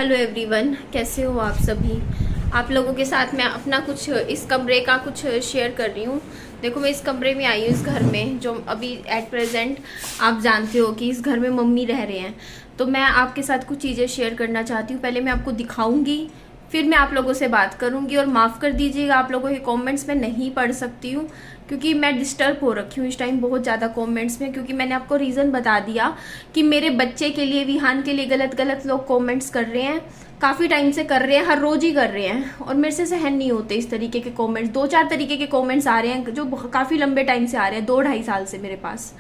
Hello everyone, कैसे हो आप सभी। आप लोगों के साथ मैं अपना कुछ इस कमरे का कुछ शेयर कर रही हूँ। देखो, मैं इस कमरे में आई हूँ, इस घर में जो अभी एट प्रेजेंट आप जानते हो कि इस घर में मम्मी रह रहे हैं। तो मैं आपके साथ कुछ चीज़ें शेयर करना चाहती हूँ। पहले मैं आपको दिखाऊंगी, फिर मैं आप लोगों से बात करूंगी। और माफ़ कर दीजिएगा, आप लोगों के कमेंट्स में नहीं पढ़ सकती हूँ क्योंकि मैं डिस्टर्ब हो रखी हूँ इस टाइम बहुत ज़्यादा कमेंट्स में, क्योंकि मैंने आपको रीज़न बता दिया कि मेरे बच्चे के लिए, विहान के लिए गलत गलत लोग कमेंट्स कर रहे हैं। काफ़ी टाइम से कर रहे हैं, हर रोज़ ही कर रहे हैं, और मेरे से सहन नहीं होते इस तरीके के कमेंट्स। 2-4 तरीके के कमेंट्स आ रहे हैं जो काफ़ी लंबे टाइम से आ रहे हैं, 2-2.5 साल से मेरे पास।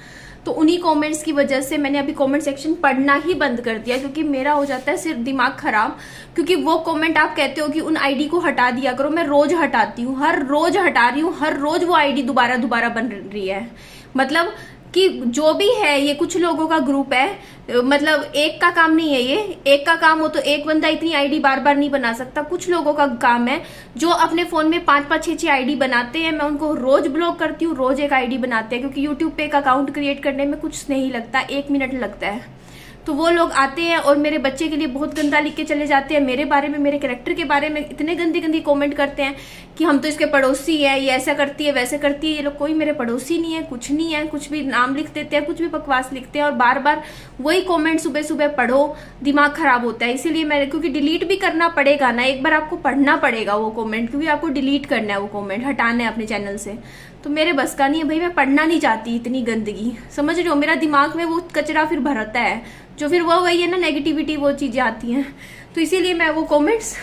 तो उन्हीं कमेंट्स की वजह से मैंने अभी कमेंट सेक्शन पढ़ना ही बंद कर दिया, क्योंकि मेरा हो जाता है सिर्फ दिमाग खराब। क्योंकि वो कमेंट आप कहते हो कि उन आईडी को हटा दिया करो, मैं रोज हटाती हूँ, हर रोज हटा रही हूँ, हर रोज वो आईडी दोबारा दोबारा बन रही है। मतलब कि जो भी है, ये कुछ लोगों का ग्रुप है, मतलब एक का काम नहीं है ये। एक का काम हो तो एक बंदा इतनी आईडी बार बार नहीं बना सकता। कुछ लोगों का काम है जो अपने फोन में 5-5, 6-6 आईडी बनाते हैं। मैं उनको रोज ब्लॉक करती हूँ, रोज एक आईडी बनाते हैं, क्योंकि यूट्यूब पे एक अकाउंट क्रिएट करने में कुछ नहीं लगता, 1 मिनट लगता है। तो वो लोग आते हैं और मेरे बच्चे के लिए बहुत गंदा लिख के चले जाते हैं, मेरे बारे में, मेरे कैरेक्टर के बारे में इतने गंदी गंदी कमेंट करते हैं कि हम तो इसके पड़ोसी हैं, ये ऐसा करती है, वैसे करती है। ये लोग कोई मेरे पड़ोसी नहीं है, कुछ नहीं है, कुछ भी नाम लिख देते हैं, कुछ भी बकवास लिखते हैं, और बार बार वही कमेंट सुबह सुबह पढ़ो, दिमाग खराब होता है। इसीलिए मैं, क्योंकि डिलीट भी करना पड़ेगा ना, एक बार आपको पढ़ना पड़ेगा वो कमेंट, क्योंकि आपको डिलीट करना है, वो कमेंट हटाना है अपने चैनल से। तो मेरे बस का नहीं है भाई, मैं पढ़ना नहीं चाहती इतनी गंदगी, समझ रहे हो। मेरा दिमाग में वो कचरा फिर भरता है, जो फिर वो वही है ना, नेगेटिविटी, वो चीजें आती हैं। तो इसीलिए मैं वो कमेंट्स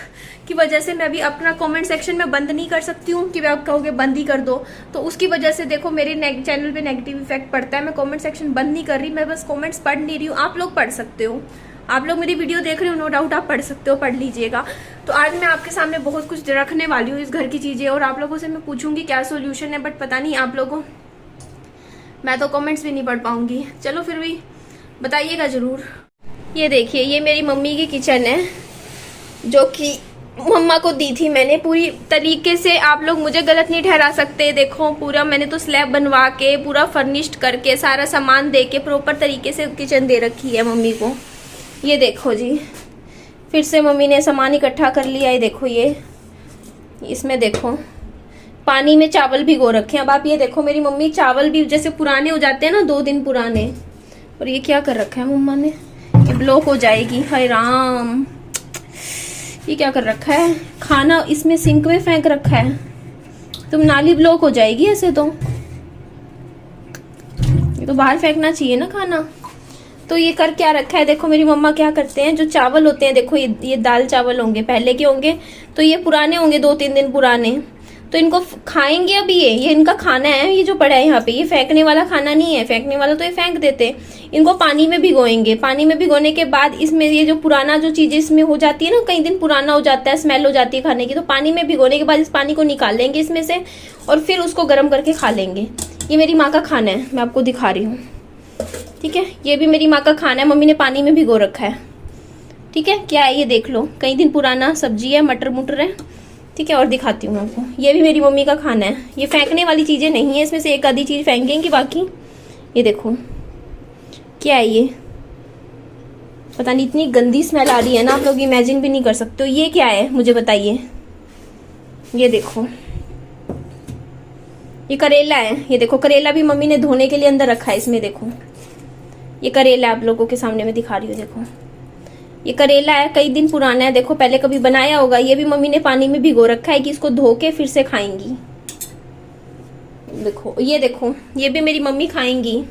की वजह से मैं अभी अपना कमेंट सेक्शन में बंद नहीं कर सकती हूँ कि आप कहोगे बंद ही कर दो। तो उसकी वजह से देखो मेरे चैनल पे नेगेटिव इफेक्ट पड़ता है। मैं कमेंट सेक्शन बंद नहीं कर रही, मैं बस कमेंट्स पढ़ नहीं रही हूँ। आप लोग पढ़ सकते हो, आप लोग मेरी वीडियो देख रहे हो, नो डाउट आप पढ़ सकते हो, पढ़ लीजिएगा। तो आज मैं आपके सामने बहुत कुछ रखने वाली हूँ इस घर की चीजें, और आप लोगों से मैं पूछूंगी क्या सोल्यूशन है, बट पता नहीं आप लोगों, मैं तो कमेंट्स भी नहीं पढ़ पाऊंगी। चलो फिर भी बताइएगा जरूर। ये देखिए, ये मेरी मम्मी की किचन है जो कि मम्मा को दी थी मैंने पूरी तरीके से। आप लोग मुझे गलत नहीं ठहरा सकते। देखो पूरा मैंने तो स्लैब बनवा के, पूरा फर्निश्ड करके, सारा सामान दे के प्रॉपर तरीके से किचन दे रखी है मम्मी को। ये देखो जी, फिर से मम्मी ने सामान इकट्ठा कर लिया है। देखो ये, इसमें देखो पानी में चावल भिगो रखे हैं। अब आप ये देखो, मेरी मम्मी चावल भी जैसे पुराने हो जाते हैं ना, 2 दिन पुराने, और ये क्या कर रखा है मम्मा ने, ये ब्लॉक हो जाएगी, हाय राम। ये क्या कर रखा है, खाना इसमें सिंक में फेंक रखा है, तुम नाली ब्लॉक हो जाएगी ऐसे तो। ये तो बाहर फेंकना चाहिए ना खाना। तो ये कर क्या रखा है, देखो मेरी मम्मा क्या करते हैं, जो चावल होते हैं, देखो ये दाल चावल होंगे, पहले के होंगे, तो ये पुराने होंगे, 2-3 दिन पुराने, तो इनको खाएंगे अभी। ये इनका खाना है, ये जो पड़ा है यहाँ पे, ये फेंकने वाला खाना नहीं है। फेंकने वाला तो ये फेंक देते। इनको पानी में भिगोएंगे, पानी में भिगोने के बाद इसमें ये जो पुराना जो चीजें इसमें हो जाती है ना, कई दिन पुराना हो जाता है, स्मेल हो जाती है खाने की, तो पानी में भिगोने के बाद इस पानी को निकाल लेंगे इसमें से, और फिर उसको गर्म करके खा लेंगे। ये मेरी माँ का खाना है, मैं आपको दिखा रही हूँ, ठीक है। ये भी मेरी माँ का खाना है, मम्मी ने पानी में भिगो रखा है, ठीक है। क्या है ये देख लो, कई दिन पुराना सब्जी है, मटर मुटर है, ठीक है। और दिखाती हूँ आपको, ये भी मेरी मम्मी का खाना है। ये फेंकने वाली चीजें नहीं है, इसमें से एक आधी चीज फेंकेंगे, बाकी ये देखो क्या है, ये पता नहीं, इतनी गंदी स्मेल आ रही है ना, आप लोग इमेजिन भी नहीं कर सकते हो। ये क्या है मुझे बताइए, ये देखो, ये करेला है। ये देखो करेला भी मम्मी ने धोने के लिए अंदर रखा है, इसमें देखो, ये करेला आप लोगों के सामने मैं दिखा रही हूँ। देखो ये करेला है, कई दिन पुराना है, देखो पहले कभी बनाया होगा। ये भी मम्मी ने पानी में भिगो रखा है कि इसको धो के फिर से खाएंगी। देखो ये देखो, ये भी मेरी मम्मी खाएंगी।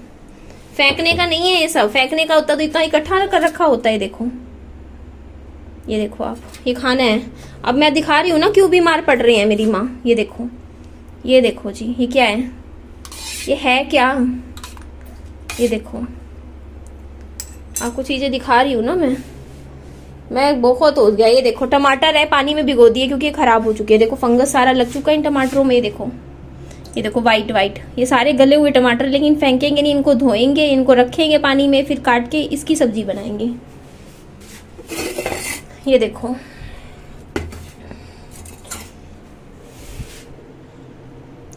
फेंकने का नहीं है ये सब, फेंकने का होता तो इतना इकट्ठा कर रखा होता है। देखो ये देखो आप, ये खाना है। अब मैं दिखा रही हूँ ना क्यों बीमार पड़ रही है मेरी माँ। ये देखो, ये देखो जी, ये क्या है, ये है क्या, ये देखो, आपको चीजें दिखा रही हूँ ना मैं बहुत हो गया। ये देखो टमाटर है, पानी में भिगो दिए क्योंकि ये खराब हो चुके हैं। देखो फंगस सारा लग चुका है इन टमाटरों में। ये देखो वाइट, ये सारे गले हुए टमाटर, लेकिन फेंकेंगे नहीं, इनको धोएंगे, इनको रखेंगे पानी में, फिर काट के इसकी सब्जी बनाएंगे। ये देखो,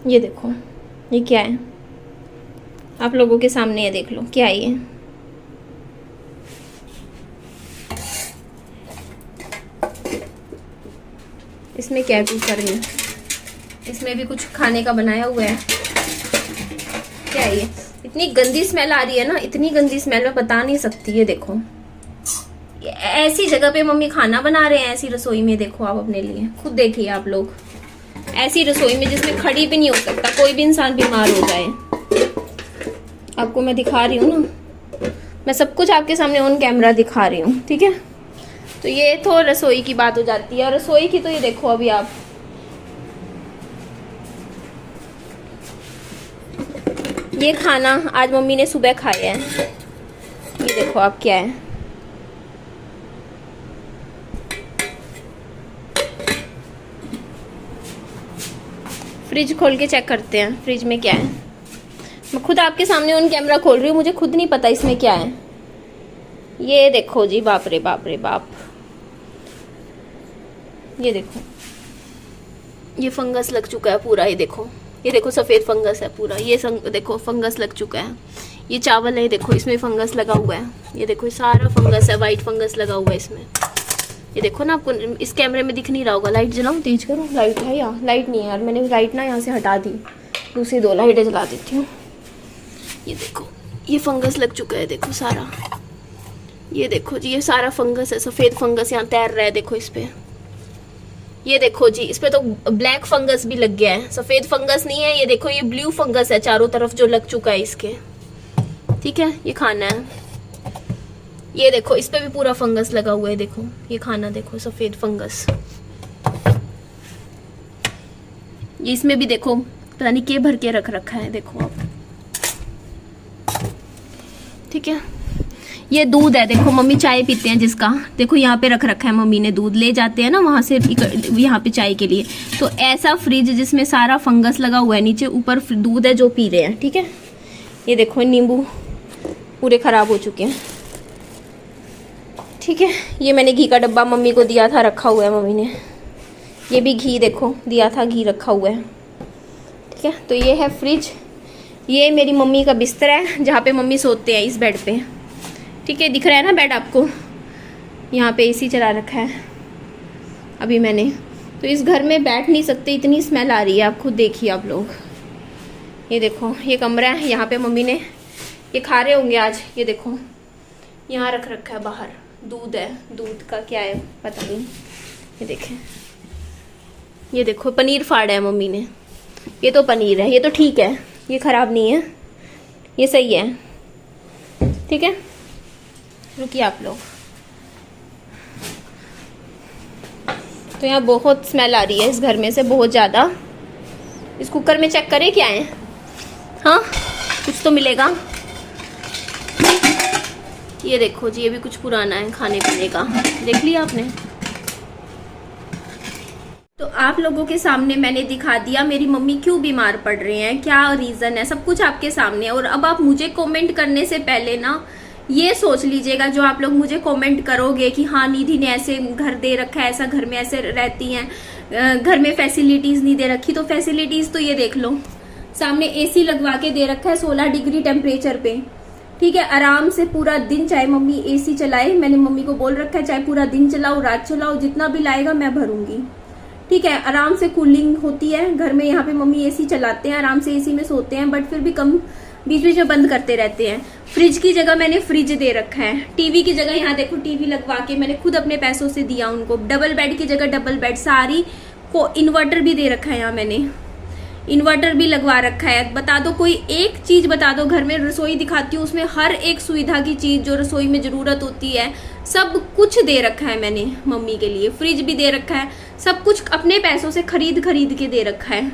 ये देखो, ये क्या है, आप लोगों के सामने है, देख लो क्या है ये। इसमें क्या है कुकर में, इसमें भी कुछ खाने का बनाया हुआ है। क्या है ये? इतनी गंदी स्मेल आ रही है ना, इतनी गंदी स्मेल मैं बता नहीं सकती। ये देखो, ऐसी जगह पे मम्मी खाना बना रहे हैं, ऐसी रसोई में। देखो आप अपने लिए खुद देखिए आप लोग, ऐसी रसोई में जिसमें खड़ी भी नहीं हो सकता, कोई भी इंसान बीमार हो जाए। आपको मैं दिखा रही हूँ ना, मैं सब कुछ आपके सामने ऑन कैमरा दिखा रही हूँ, ठीक है। तो ये तो रसोई की बात हो जाती है। और रसोई की तो ये देखो अभी आप, ये खाना आज मम्मी ने सुबह खाया है। ये देखो आप क्या है, फ्रिज खोल के चेक करते हैं फ्रिज में क्या है। मैं खुद आपके सामने ऑन कैमरा खोल रही हूँ, मुझे खुद नहीं पता इसमें क्या है। ये देखो जी, बाप रे बाप रे बाप, ये देखो, ये फंगस लग चुका है पूरा। ये देखो सफ़ेद फंगस है पूरा। ये देखो फंगस लग चुका है। ये चावल है, देखो इसमें फंगस लगा हुआ है। ये देखो सारा फंगस है, वाइट फंगस लगा हुआ है इसमें। ये देखो ना, आपको इस कैमरे में दिख नहीं रहा होगा। लाइट जलाऊं, तेज करूं? लाइट है यहाँ? लाइट नहीं है यार, मैंने लाइट ना यहाँ से हटा दी, दूसरी 2 लाइटें जला देती हूँ। ये देखो, ये फंगस लग चुका है, देखो सारा। ये देखो जी, ये सारा फंगस है, सफ़ेद फंगस यहाँ तैर रहा है, देखो इस पे। ये देखो जी, इस पे तो ब्लैक फंगस भी लग गया है, सफ़ेद फंगस नहीं है। ये देखो, ये ब्लू फंगस है चारों तरफ जो लग चुका है इसके, ठीक है। ये खाना है, ये देखो इस पे भी पूरा फंगस लगा हुआ है। देखो ये खाना, देखो सफ़ेद फंगस। ये इसमें भी देखो, पता नहीं क्या भर के रख रखा है, देखो आप, ठीक है। ये दूध है, देखो मम्मी चाय पीते हैं जिसका, देखो यहाँ पे रख रखा है मम्मी ने। दूध ले जाते हैं ना वहाँ से यहाँ पे चाय के लिए। तो ऐसा फ्रिज जिसमें सारा फंगस लगा हुआ है, नीचे ऊपर दूध है जो पी रहे हैं, ठीक है। ये देखो नींबू पूरे खराब हो चुके हैं, ठीक है। ये मैंने घी का डब्बा मम्मी को दिया था, रखा हुआ है मम्मी ने। ये भी घी देखो दिया था, घी रखा हुआ है, ठीक है। तो ये है फ्रिज। ये मेरी मम्मी का बिस्तर है जहाँ पे मम्मी सोते हैं, इस बेड पे, ठीक है। दिख रहा है ना बेड आपको? यहाँ पे एसी चला रखा है अभी मैंने। तो इस घर में बैठ नहीं सकते, इतनी स्मेल आ रही है, आप खुद देखिए आप लोग। ये देखो, ये कमरा है, यहाँ पे मम्मी ने ये खा रहे होंगे आज। ये देखो यहाँ रख रखा है बाहर, दूध है, दूध का क्या है पता नहीं। ये देखें, ये देखो पनीर फाड़ा है मम्मी ने। ये तो पनीर है, ये तो ठीक है, ये खराब नहीं है, ये सही है, ठीक है। रुकिए आप लोग, तो यहाँ बहुत स्मेल आ रही है इस घर में से, बहुत ज़्यादा। इस कुकर में चेक करें क्या है, हाँ कुछ तो मिलेगा। ये देखो जी, ये भी कुछ पुराना है खाने पीने का, देख लिया आपने। तो आप लोगों के सामने मैंने दिखा दिया मेरी मम्मी क्यों बीमार पड़ रहे हैं, क्या रीज़न है, सब कुछ आपके सामने। और अब आप मुझे कमेंट करने से पहले ना ये सोच लीजिएगा, जो आप लोग मुझे कमेंट करोगे कि हाँ निधि ने ऐसे घर दे रखा है, ऐसा घर में ऐसे रहती हैं, घर में फैसिलिटीज़ नहीं दे रखी। तो फैसिलिटीज़ तो ये देख लो, सामने एसी लगवा के दे रखा है 16 डिग्री टेम्परेचर पे, ठीक है। आराम से पूरा दिन चाहे मम्मी एसी चलाए, मैंने मम्मी को बोल रखा है चाहे पूरा दिन चलाओ रात चलाओ, जितना बिल आएगा मैं भरूंगी, ठीक है। आराम से कूलिंग होती है घर में, यहाँ पे मम्मी एसी चलाते हैं, आराम से एसी में सोते हैं, बट फिर भी कम बीच बीच में बंद करते रहते हैं। फ्रिज की जगह मैंने फ्रिज दे रखा है, टीवी की जगह यहाँ देखो टीवी लगवा के मैंने खुद अपने पैसों से दिया उनको, डबल बेड की जगह डबल बेड, सारी को इन्वर्टर भी दे रखा है, यहाँ मैंने इन्वर्टर भी लगवा रखा है। बता दो कोई एक चीज बता दो, घर में रसोई दिखाती हूँ उसमें हर एक सुविधा की चीज जो रसोई में जरूरत होती है सब कुछ दे रखा है मैंने मम्मी के लिए। फ्रिज भी दे रखा है, सब कुछ अपने पैसों से खरीद के दे रखा है,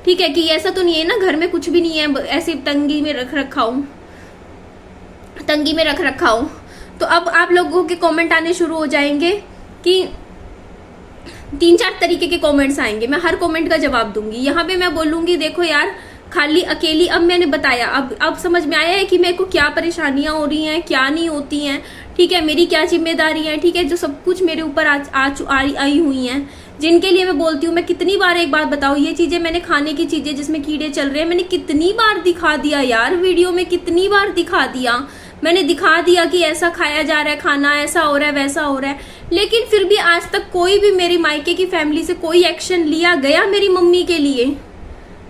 ठीक है। कि ऐसा तो नहीं है ना घर में कुछ भी नहीं है, ऐसे तंगी में रख रखा हूँ, तंगी में रख रखा हूँ। तो अब आप लोगों के कमेंट आने शुरू हो जाएंगे कि 3-4 तरीके के कमेंट्स आएंगे, मैं हर कमेंट का जवाब दूंगी। यहाँ पे मैं बोलूंगी देखो यार खाली अकेली, अब मैंने बताया, अब समझ में आया है कि मेरे को क्या परेशानियां हो रही हैं, क्या नहीं होती हैं, ठीक है। मेरी क्या जिम्मेदारी है, ठीक है, जो सब कुछ मेरे ऊपर आई हुई हैं, जिनके लिए मैं बोलती हूँ। मैं कितनी बार एक बात बताऊँ, ये चीजें मैंने खाने की चीजें जिसमें कीड़े चल रहे हैं, मैंने कितनी बार दिखा दिया यार वीडियो में, कितनी बार दिखा दिया। मैंने दिखा दिया कि ऐसा खाया जा रहा है खाना, ऐसा हो रहा है, वैसा हो रहा है, लेकिन फिर भी आज तक कोई भी मेरी मायके की फैमिली से कोई एक्शन लिया गया मेरी मम्मी के लिए?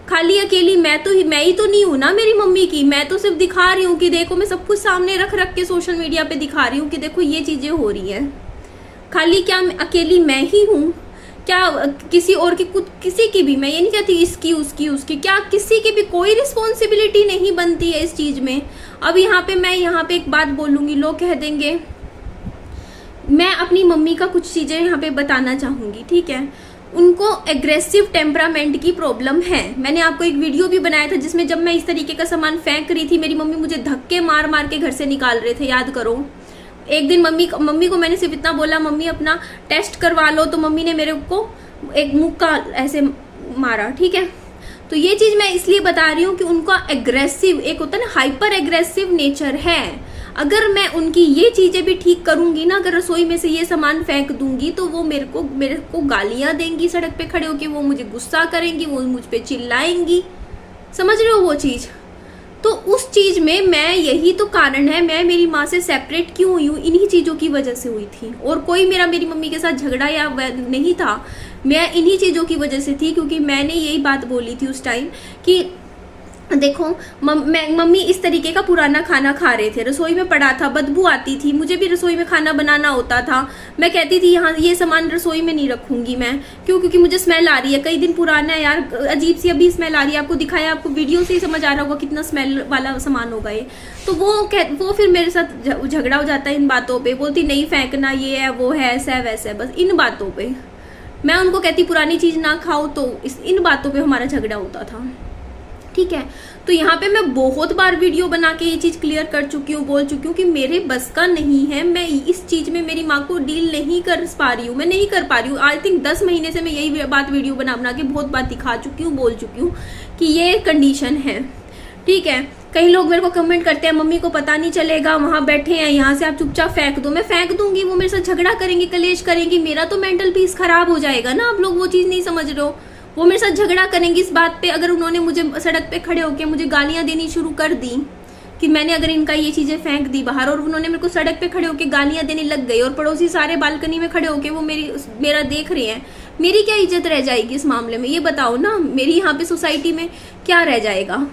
खाली अकेली मैं ही तो नहीं हूं ना मेरी मम्मी की। मैं तो सिर्फ दिखा रही हूँ कि देखो, मैं सब कुछ सामने रख रख के सोशल मीडिया पे दिखा रही हूँ कि देखो ये चीजें हो रही हैं। खाली क्या अकेली मैं ही हूँ क्या? किसी और की, कुछ किसी की भी, मैं ये नहीं कहती इसकी उसकी उसकी, क्या किसी की भी कोई रिस्पॉन्सिबिलिटी नहीं बनती है इस चीज में? अब मैं यहाँ पे एक बात बोलूंगी, लोग कह देंगे, मैं अपनी मम्मी का कुछ चीजें यहाँ पे बताना चाहूंगी, ठीक है? उनको एग्रेसिव टेम्परामेंट की प्रॉब्लम है। मैंने आपको एक वीडियो भी बनाया था जिसमें जब मैं इस तरीके का सामान फेंक रही थी, मेरी मम्मी मुझे धक्के मार मार के घर से निकाल रहे थे, याद करो। एक दिन मम्मी को मैंने सिर्फ इतना बोला, मम्मी अपना टेस्ट करवा लो, तो मम्मी ने मेरे को एक मुक्का ऐसे मारा, ठीक है? तो ये चीज मैं इसलिए बता रही हूँ कि उनका एग्रेसिव, एक होता है ना हाइपर एग्रेसिव नेचर है। अगर मैं उनकी ये चीजें भी ठीक करूंगी ना, अगर रसोई में से ये सामान फेंक दूंगी, तो वो मेरे को गालियां देंगी सड़क पे खड़े होके, वो मुझे गुस्सा करेंगी, वो मुझ पे चिल्लाएंगी, समझ रहे हो वो चीज? तो उस चीज में मैं, यही तो कारण है मैं मेरी माँ से सेपरेट क्यों हुई हूँ, इन्हीं चीजों की वजह से हुई थी। और कोई मेरी मम्मी के साथ झगड़ा या नहीं था, मैं इन्हीं चीजों की वजह से थी, क्योंकि मैंने यही बात बोली थी उस टाइम कि देखो मम्मी इस तरीके का पुराना खाना खा रहे थे, रसोई में पड़ा था, बदबू आती थी, मुझे भी रसोई में खाना बनाना होता था। मैं कहती थी यहाँ ये सामान रसोई में नहीं रखूंगी मैं, क्योंकि मुझे स्मेल आ रही है, कई दिन पुराना है यार, अजीब सी अभी स्मेल आ रही है। आपको दिखाया, आपको वीडियो से ही समझ आ रहा होगा कितना स्मेल वाला सामान होगा ये। तो वो फिर मेरे साथ झगड़ा हो जाता है इन बातों पे, बोलती नहीं फेंकना, ये है वो है, ऐसा है वैसा है, बस इन बातों पे। मैं उनको कहती पुरानी चीज ना खाओ, तो इन बातों पे हमारा झगड़ा होता था, ठीक है? तो यहाँ पे मैं बहुत बार वीडियो बना के ये चीज क्लियर कर चुकी हूँ, बोल चुकी हूँ कि मेरे बस का नहीं है, मैं इस चीज में मेरी माँ को डील नहीं कर पा रही हूँ, मैं नहीं कर पा रही हूँ। आई थिंक 10 महीने से मैं यही बात वीडियो बना के बहुत बार दिखा चुकी हूँ, बोल चुकी हूँ कि ये कंडीशन है, ठीक है? कई लोग मेरे को कमेंट करते हैं, मम्मी को पता नहीं चलेगा, वहां बैठे हैं, यहाँ से आप चुपचाप फेंक दो। मैं फेंक दूंगी, वो मेरे साथ झगड़ा करेंगी, कलेश करेंगी, मेरा तो मेंटल पीस खराब हो जाएगा ना। आप लोग वो चीज नहीं समझ रहे हो। वो मेरे साथ झगड़ा करेंगी इस बात पे, अगर उन्होंने मुझे सड़क पे खड़े होकर मुझे गालियां देनी शुरू कर दी कि मैंने अगर इनका ये चीजें फेंक दी बाहर, और उन्होंने मेरे को सड़क पे खड़े होकर गालियां देने लग गई, और पड़ोसी सारे बालकनी में खड़े होकर वो मेरा देख रहे हैं, मेरी क्या इज्जत रह जाएगी इस मामले में? ये बताओ ना, मेरी यहाँ पे सोसाइटी में क्या रह जाएगा?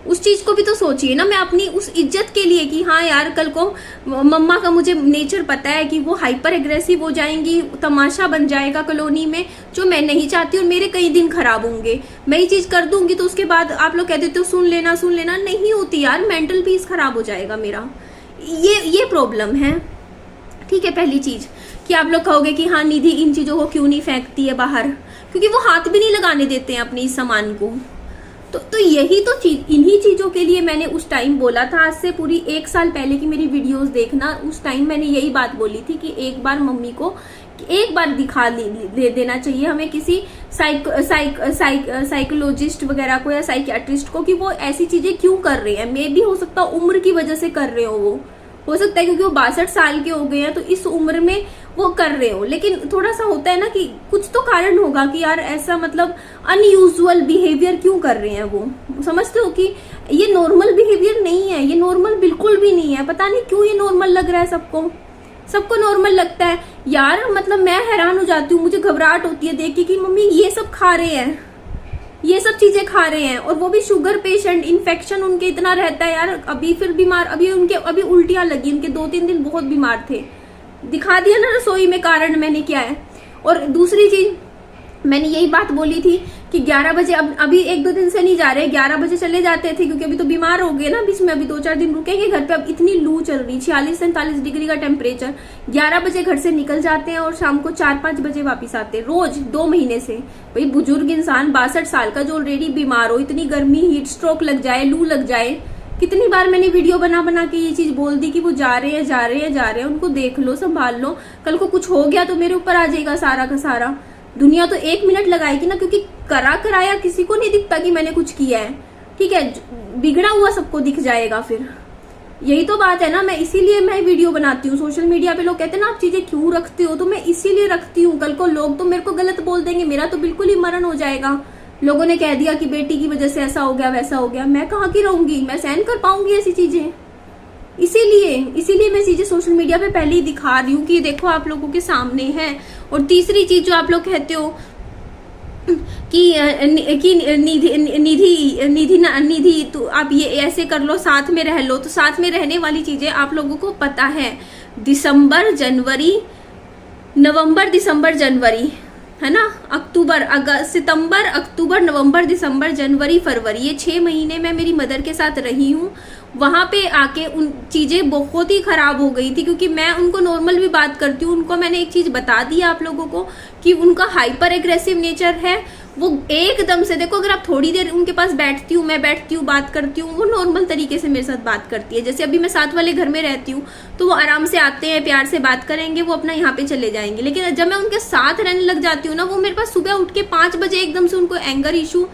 उस चीज को भी तो सोचिए ना। मैं अपनी उस इज्जत के लिए कि हाँ यार, कल को मम्मा का मुझे नेचर पता है कि वो हाइपर एग्रेसिव हो जाएंगी, तमाशा बन जाएगा कॉलोनी में, जो मैं नहीं चाहती, और मेरे कई दिन खराब होंगे। मैं ये चीज कर दूंगी तो उसके बाद आप लोग कह देते हो सुन लेना, नहीं होती यार, मेंटल पीस खराब हो जाएगा मेरा। ये प्रॉब्लम है, ठीक है? पहली चीज कि आप लोग कहोगे कि हाँ निधि इन चीजों को क्यों नहीं फेंकती है बाहर, क्योंकि वो हाथ भी नहीं लगाने देते हैं अपने इस सामान को। तो यही तो चीज, इन्हीं चीजों के लिए मैंने उस टाइम बोला था, आज से पूरी 1 साल पहले की मेरी वीडियोस देखना, उस टाइम मैंने यही बात बोली थी कि एक बार मम्मी को एक बार दिखा दे देना चाहिए हमें किसी साइकोलॉजिस्ट वगैरह को या साइकियाट्रिस्ट को, कि वो ऐसी चीजें क्यों कर रहे हैं। मे भी हो सकता उम्र की वजह से कर रहे हो सकता है क्योंकि वो 62 साल के हो गए हैं, तो इस उम्र में वो कर रहे हो। लेकिन थोड़ा सा होता है ना कि कुछ तो कारण होगा कि यार ऐसा, मतलब अनयूजुअल बिहेवियर क्यों कर रहे हैं वो। समझते हो कि ये नॉर्मल बिहेवियर नहीं है, ये नॉर्मल बिल्कुल भी नहीं है। पता नहीं क्यों ये नॉर्मल लग रहा है सबको नॉर्मल लगता है यार। मतलब मैं हैरान हो जाती हूँ, मुझे घबराहट होती है देख के कि मम्मी ये सब खा रहे हैं, ये सब चीजें खा रहे हैं, और वो भी शुगर पेशेंट, इन्फेक्शन उनके इतना रहता है यार। अभी फिर बीमार, अभी उल्टियां लगी, उनके 2-3 दिन बहुत बीमार थे। दिखा दिया ना रसोई में कारण मैंने क्या है। और दूसरी चीज मैंने यही बात बोली थी कि 11 बजे, अभी 1-2 दिन से नहीं जा रहे, 11 बजे चले जाते थे क्योंकि अभी तो बीमार हो गए ना बीच में, अभी 2-4 दिन रुकेंगे घर पे। अब इतनी लू चल रही, 46-47 डिग्री का टेम्परेचर। 11 बजे घर से निकल जाते हैं और शाम को 4-5 बजे वापिस आते हैं रोज, 2 महीने से। भाई बुजुर्ग इंसान 62 साल का जो ऑलरेडी बीमार हो, इतनी गर्मी, हीट स्ट्रोक लग जाए, लू लग जाए। कितनी बार मैंने वीडियो बना के ये चीज बोल दी कि वो जा रहे हैं, उनको देख लो, संभाल लो, कल को कुछ हो गया तो मेरे ऊपर आ जाएगा सारा का सारा। दुनिया तो 1 मिनट लगाएगी ना, क्योंकि कराया किसी को नहीं दिखता कि मैंने कुछ किया है, ठीक है? बिगड़ा हुआ सबको दिख जाएगा फिर। यही तो बात है ना, मैं इसीलिए मैं वीडियो बनाती हूँ। सोशल मीडिया पे लोग कहते हैं ना आप चीजें क्यों रखते हो, तो मैं इसीलिए रखती हूँ। कल को लोग तो मेरे को गलत बोल देंगे, मेरा तो बिल्कुल ही मरण हो जाएगा। लोगों ने कह दिया कि बेटी की वजह से ऐसा हो गया वैसा हो गया, मैं कहाँ की रहूंगी, मैं सहन कर पाऊंगी ऐसी चीजें? इसीलिए मैं चीजें सोशल मीडिया पे पहले ही दिखा रही हूँ कि देखो आप लोगों के सामने है। और तीसरी चीज जो आप लोग कहते हो कि निधि तो आप ये ऐसे कर लो, साथ में रह लो, तो साथ में रहने वाली चीजें आप लोगों को पता है। नवंबर दिसंबर जनवरी, है ना, अक्टूबर अगस्त सितंबर अक्टूबर नवंबर दिसंबर जनवरी फरवरी, ये 6 महीने मैं मेरी मदर के साथ रही हूँ। वहां पे आके उन चीजें बहुत ही खराब हो गई थी, क्योंकि मैं उनको नॉर्मल भी बात करती हूँ। उनको मैंने एक चीज बता दी आप लोगों को कि उनका हाइपर एग्रेसिव नेचर है। वो एकदम से देखो, अगर आप थोड़ी देर उनके पास बैठती हूँ, मैं बैठती हूँ, बात करती हूँ, वो नॉर्मल तरीके से मेरे साथ बात करती है। जैसे अभी मैं साथ वाले घर में रहती हूँ तो वो आराम से आते हैं, प्यार से बात करेंगे, वो अपना यहाँ पे चले जाएंगे। लेकिन जब मैं उनके साथ रहने लग जाती हूँ ना, वो मेरे पास सुबह उठ के 5 बजे एकदम से उनको एंगर इशू,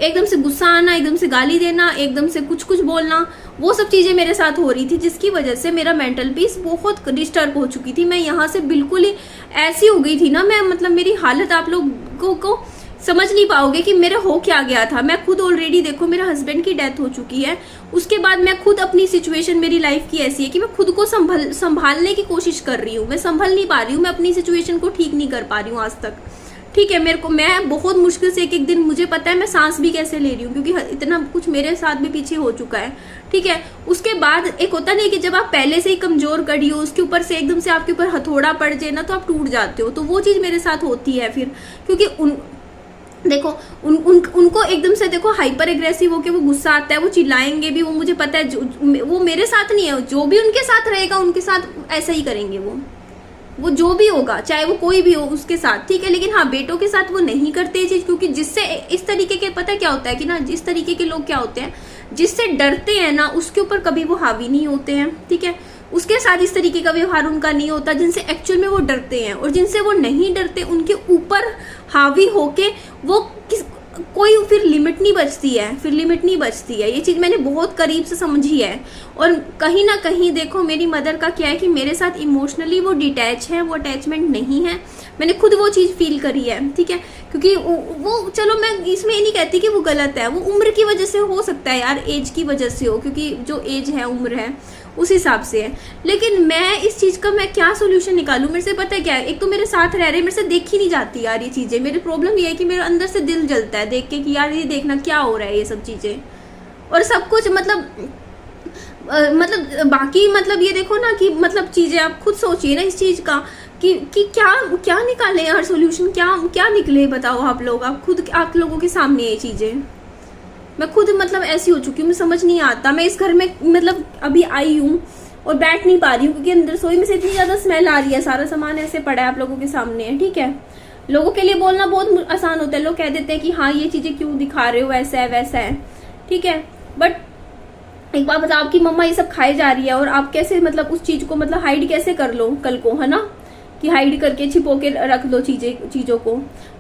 एकदम से गुस्सा आना, एकदम से गाली देना, एकदम से कुछ बोलना, वो सब चीजें मेरे साथ हो रही थी, जिसकी वजह से मेरा मेंटल पीस बहुत डिस्टर्ब हो चुकी थी। मैं यहाँ से बिल्कुल ही ऐसी हो गई थी ना, मैं मतलब मेरी हालत आप लोगों को समझ नहीं पाओगे कि मेरा हो क्या गया था। मैं खुद ऑलरेडी देखो, मेरा हस्बैंड की डेथ हो चुकी है, उसके बाद मैं खुद अपनी सिचुएशन मेरी लाइफ की ऐसी है कि मैं खुद को संभालने की कोशिश कर रही हूँ, मैं संभल नहीं पा रही हूँ, मैं अपनी सिचुएशन को ठीक नहीं कर पा रही हूँ आज तक। ठीक है, मैं बहुत मुश्किल से एक दिन, मुझे पता है मैं सांस भी कैसे ले रही हूँ, क्योंकि इतना कुछ मेरे साथ भी पीछे हो चुका है। ठीक है, उसके बाद एक होता नहीं कि जब आप पहले से ही कमजोर कड़ी हो, उसके ऊपर से एकदम से आपके ऊपर हथौड़ा पड़ जाए ना, तो आप टूट जाते हो। तो वो चीज मेरे साथ होती है फिर, क्योंकि देखो उनको एकदम से देखो हाइपर एग्रेसिव होके वो गुस्सा आता है, वो चिल्लाएंगे भी, वो मुझे पता है वो मेरे साथ नहीं है, जो भी उनके साथ रहेगा उनके साथ ऐसा ही करेंगे वो जो भी होगा, चाहे वो कोई भी हो उसके साथ। ठीक है, लेकिन हाँ, बेटों के साथ वो नहीं करते ये चीज, क्योंकि जिससे इस तरीके के, पता क्या होता है कि ना, जिस तरीके के लोग क्या होते हैं, जिससे डरते हैं ना, उसके ऊपर कभी वो हावी नहीं होते हैं। ठीक है, उसके साथ इस तरीके का व्यवहार उनका नहीं होता जिनसे एक्चुअल में वो डरते हैं। और जिनसे वो नहीं डरते, उनके ऊपर हावी होके वो कोई फिर लिमिट नहीं बचती है। ये चीज मैंने बहुत करीब से समझी है। और कहीं ना कहीं देखो, मेरी मदर का क्या है कि मेरे साथ इमोशनली वो डिटैच है, वो अटैचमेंट नहीं है। मैंने खुद वो चीज फील करी है। ठीक है, क्योंकि वो चलो, मैं इसमें ये नहीं कहती कि वो गलत है, वो उम्र की वजह से हो सकता है यार, एज की वजह से हो, क्योंकि जो एज है, उम्र है, उस हिसाब से है। लेकिन मैं इस चीज का मैं क्या सोल्यूशन निकालूं? मेरे से पता है क्या है, एक तो मेरे साथ रह रहे, मेरे से देखी नहीं जाती यार ये चीजें। मेरी प्रॉब्लम ये है कि मेरे अंदर से दिल जलता है देख के कि यार ये देखना क्या हो रहा है, ये सब चीजें और सब कुछ, मतलब बाकी मतलब ये देखो ना कि मतलब चीजें आप खुद सोचिए ना इस चीज का कि क्या निकाले यार सोल्यूशन, क्या निकले बताओ आप लोग। आप खुद, आप लोगों के सामने ये चीजें, मैं खुद मतलब ऐसी हो चुकी हूँ, मुझे समझ नहीं आता। मैं इस घर में मतलब अभी आई हूँ और बैठ नहीं पा रही हूँ, क्योंकि अंदर रसोई में से इतनी ज्यादा स्मेल आ रही है, सारा सामान ऐसे पड़ा है आप लोगों के सामने है। ठीक है, लोगों के लिए बोलना बहुत आसान होता है, लोग कह देते हैं कि हाँ ये चीजें क्यों दिखा रहे हो, ऐसा है वैसा है। ठीक है, बट एक बात बताओ, आपकी मम्मा ये सब खाई जा रही है और आप कैसे मतलब उस चीज को मतलब हाइड कैसे कर लो कल को, है ना, कि हाइड करके छिपो के रख दो चीजों को।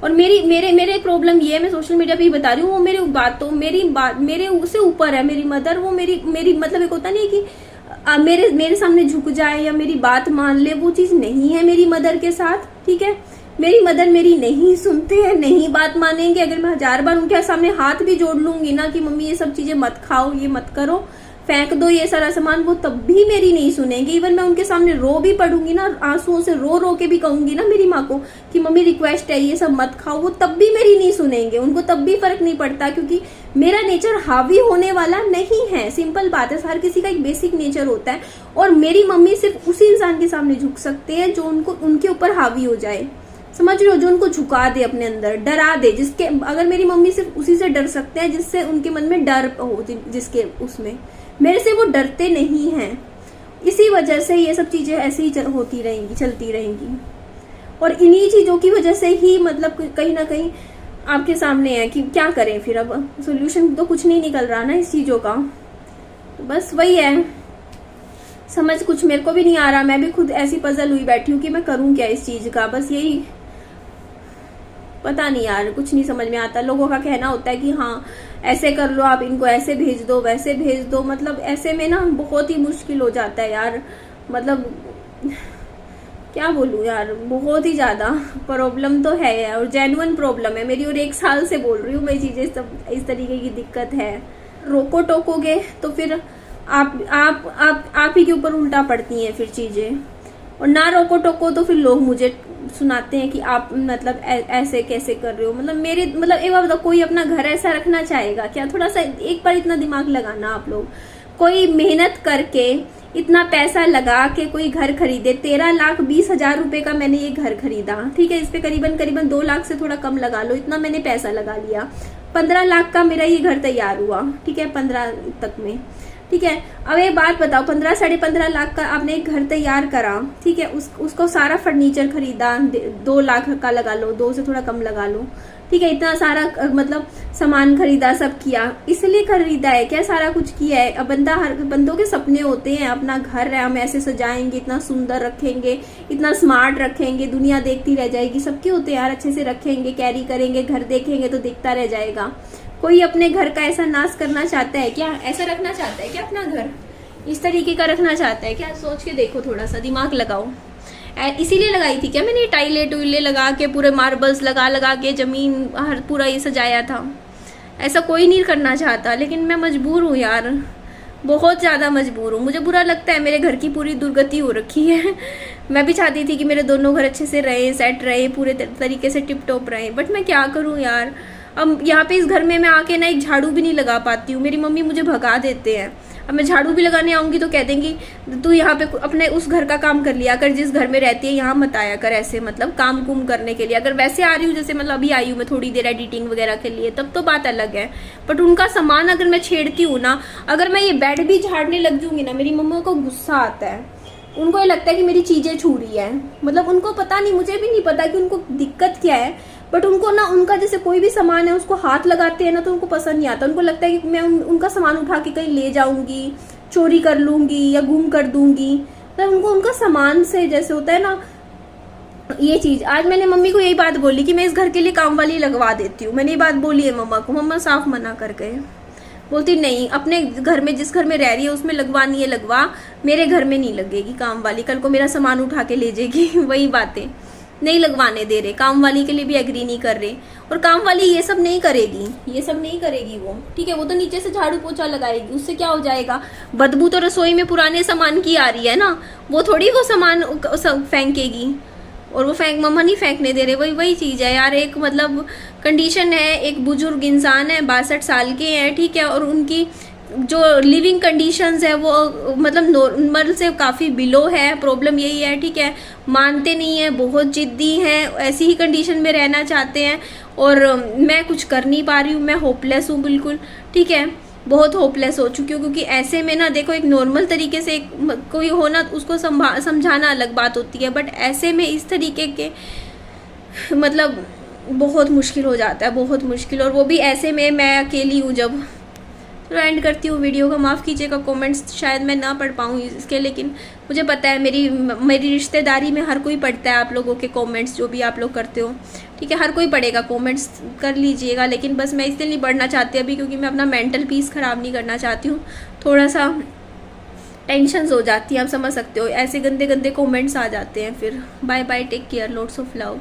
और मेरे प्रॉब्लम ये है, मैं सोशल मीडिया पे ही बता रही हूँ, वो मेरे उससे ऊपर है। मेरी मदर, वो मेरी मतलब एक होता नहीं है कि मेरे सामने झुक जाए या मेरी बात मान ले, वो चीज नहीं है मेरी मदर के साथ। ठीक है, मेरी मदर मेरी नहीं सुनते हैं, नहीं बात मानेंगे। अगर मैं 1000 बार उनके सामने हाथ भी जोड़ लूंगी ना कि मम्मी ये सब चीजें मत खाओ, ये मत करो, फेंक दो ये सारा सामान, वो तब भी मेरी नहीं सुनेंगे। इवन मैं उनके सामने रो भी पड़ूंगी ना, आंसुओं से रो के भी कहूंगी ना मेरी माँ को कि मम्मी रिक्वेस्ट है ये सब मत खाओ, वो तब भी मेरी नहीं सुनेंगे। उनको तब भी फर्क नहीं पड़ता, क्योंकि मेरा नेचर हावी होने वाला नहीं है। सिंपल बात है, हर किसी का एक बेसिक नेचर होता है। और मेरी मम्मी सिर्फ उसी इंसान के सामने झुक सकते हैं जो उनके ऊपर हावी हो जाए, समझ रहे हो, जो उनको झुका दे, अपने अंदर डरा दे, जिसके अगर मेरी मम्मी सिर्फ उसी से डर सकते हैं जिससे उनके मन में डर हो, जिसके उसमें मेरे से वो डरते नहीं हैं। इसी वजह से ये सब चीजें ऐसे ही होती रहेंगी, चलती रहेंगी। और इन्हीं चीजों की वजह से ही मतलब कहीं ना कहीं आपके सामने है कि क्या करें फिर। अब सोल्यूशन तो कुछ नहीं निकल रहा ना इस चीजों का, तो बस वही है, समझ कुछ मेरे को भी नहीं आ रहा। मैं भी खुद ऐसी पजल हुई बैठी हूँ कि मैं करूँ क्या इस चीज का, बस यही पता नहीं यार, कुछ नहीं समझ में आता। लोगों का कहना होता है कि हाँ ऐसे कर लो, आप इनको ऐसे भेज दो, वैसे भेज दो, मतलब ऐसे में ना बहुत ही मुश्किल हो जाता है यार। मतलब क्या बोलूं यार, बहुत ही ज्यादा प्रॉब्लम तो है यार, और जेन्युइन प्रॉब्लम है मेरी, और 1 साल से बोल रही हूँ मैं चीजें सब इस तरीके की दिक्कत है। रोको टोकोगे तो फिर आप ही के ऊपर उल्टा पड़ती हैं फिर चीजें। और ना रोको टोको तो फिर लोग मुझे सुनाते हैं कि आप मतलब ऐसे कैसे कर रहे हो। मतलब मेरे मतलब एक बार बताओ, कोई अपना घर ऐसा रखना चाहेगा क्या? थोड़ा सा एक बार इतना दिमाग लगाना आप लोग। कोई मेहनत करके इतना पैसा लगा के कोई घर खरीदे, 13,20,000 रुपए का मैंने ये घर खरीदा, ठीक है। इस पे करीबन 2 लाख से थोड़ा कम लगा लो, इतना मैंने पैसा लगा लिया। 15 लाख का मेरा ये घर तैयार हुआ, ठीक है, 15 तक में, ठीक है। अब एक बात बताओ, 15-15.5 लाख का आपने एक घर तैयार करा, ठीक है, उसको सारा फर्नीचर खरीदा, 2 लाख का लगा लो, 2 से थोड़ा कम लगा लो, ठीक है। इतना सारा मतलब सामान खरीदा, सब किया, इसलिए खरीदा है क्या? सारा कुछ किया है। अब बंदों के सपने होते हैं अपना घर है, हम ऐसे सजाएंगे, इतना सुंदर रखेंगे, इतना स्मार्ट रखेंगे, दुनिया देखती रह जाएगी। सबके होते हैं यार, अच्छे से रखेंगे, कैरी करेंगे, घर देखेंगे तो दिखता रह जाएगा। कोई अपने घर का ऐसा नाश करना चाहता है क्या? ऐसा रखना चाहता है क्या अपना घर? इस तरीके का रखना चाहता है क्या? सोच के देखो, थोड़ा सा दिमाग लगाओ। इसीलिए लगाई थी क्या मैंने टाइले टूले लगा के, पूरे मार्बल्स लगा के जमीन हर पूरा ये सजाया था? ऐसा कोई नहीं करना चाहता, लेकिन मैं मजबूर हूँ यार, बहुत ज़्यादा मजबूर हूँ। मुझे बुरा लगता है, मेरे घर की पूरी दुर्गति हो रखी है। मैं भी चाहती थी कि मेरे दोनों घर अच्छे से रहे, सेट रहे, पूरे तरीके से टिप टॉप रहे, बट मैं क्या करूँ यार। अब यहाँ पे इस घर में मैं आके ना एक झाड़ू भी नहीं लगा पाती हूँ, मेरी मम्मी मुझे भगा देते हैं। अब मैं झाड़ू भी लगाने आऊंगी तो कह देंगी तू यहाँ पे अपने उस घर का काम कर लिया कर, जिस घर में रहती है, यहाँ मत आया कर ऐसे, मतलब काम कुम करने के लिए। अगर वैसे आ रही हूँ, जैसे मतलब अभी आई हूँ मैं थोड़ी देर एडिटिंग वगैरह के लिए, तब तो बात अलग है। बट उनका सामान अगर मैं छेड़ती हूँ ना, अगर मैं ये बेड भी झाड़ने लग जाऊंगी ना, मेरी मम्मी को गुस्सा आता है। उनको ये लगता है कि मेरी चीजें छू रही है, मतलब उनको पता नहीं, मुझे भी नहीं पता कि उनको दिक्कत क्या है, बट उनको ना उनका जैसे कोई भी सामान है उसको हाथ लगाते हैं ना, तो उनको पसंद नहीं आता। उनको लगता है कि मैं उनका सामान उठा के कहीं ले जाऊंगी, चोरी कर लूंगी या गुम कर दूंगी। मतलब उनको उनका सामान से जैसे होता है ना ये चीज। आज मैंने मम्मी को यही बात बोली कि मैं इस घर के लिए काम वाली लगवा देती हूँ, मैंने ये बात बोली है मम्मा को। मम्मा साफ मना कर गए, बोलती नहीं, अपने घर में जिस घर में रह रही है उसमें लगवानी है लगवा, मेरे घर में नहीं लगेगी काम वाली, कल को मेरा सामान उठा के ले जाएगी। वही बातें नहीं लगवाने दे रहे, काम वाली के लिए भी एग्री नहीं कर रहे। और काम वाली ये सब नहीं करेगी, ये सब नहीं करेगी वो, ठीक है। वो तो नीचे से झाड़ू पोछा लगाएगी, उससे क्या हो जाएगा? बदबू तो रसोई में पुराने सामान की आ रही है ना, वो थोड़ी वो सामान फेंकेगी। और वो मम्मा नहीं फेंकने दे रहे, वही चीज है यार। एक मतलब कंडीशन है, एक बुजुर्ग इंसान है, 62 साल के हैं, ठीक है, और उनकी जो लिविंग कंडीशंस है वो मतलब नॉर्मल से काफ़ी बिलो है। प्रॉब्लम यही है, ठीक है, मानते नहीं है, बहुत जिद्दी हैं, ऐसी ही कंडीशन में रहना चाहते हैं। और मैं कुछ कर नहीं पा रही हूँ, मैं होपलेस हूँ बिल्कुल, ठीक है, बहुत होपलेस हो चुकी हूँ। क्योंकि ऐसे में ना देखो, एक नॉर्मल तरीके से कोई हो ना, उसको समझाना अलग बात होती है, बट ऐसे में इस तरीके के मतलब बहुत मुश्किल हो जाता है, बहुत मुश्किल। और वो भी ऐसे में मैं अकेली हूँ जब। तो एंड करती हूँ वीडियो का, माफ़ कीजिएगा, कमेंट्स शायद मैं ना पढ़ पाऊँ इसके, लेकिन मुझे पता है मेरी रिश्तेदारी में हर कोई पढ़ता है आप लोगों के कमेंट्स, जो भी आप लोग करते हो, ठीक है, हर कोई पढ़ेगा, कमेंट्स कर लीजिएगा। लेकिन बस मैं इसलिए नहीं पढ़ना चाहती अभी, क्योंकि मैं अपना मेंटल पीस ख़राब नहीं करना चाहती हूँ। थोड़ा सा टेंशन हो जाती है, आप समझ सकते हो, ऐसे गंदे गंदे कमेंट्स आ जाते हैं फिर। Bye bye, take care, lots of love.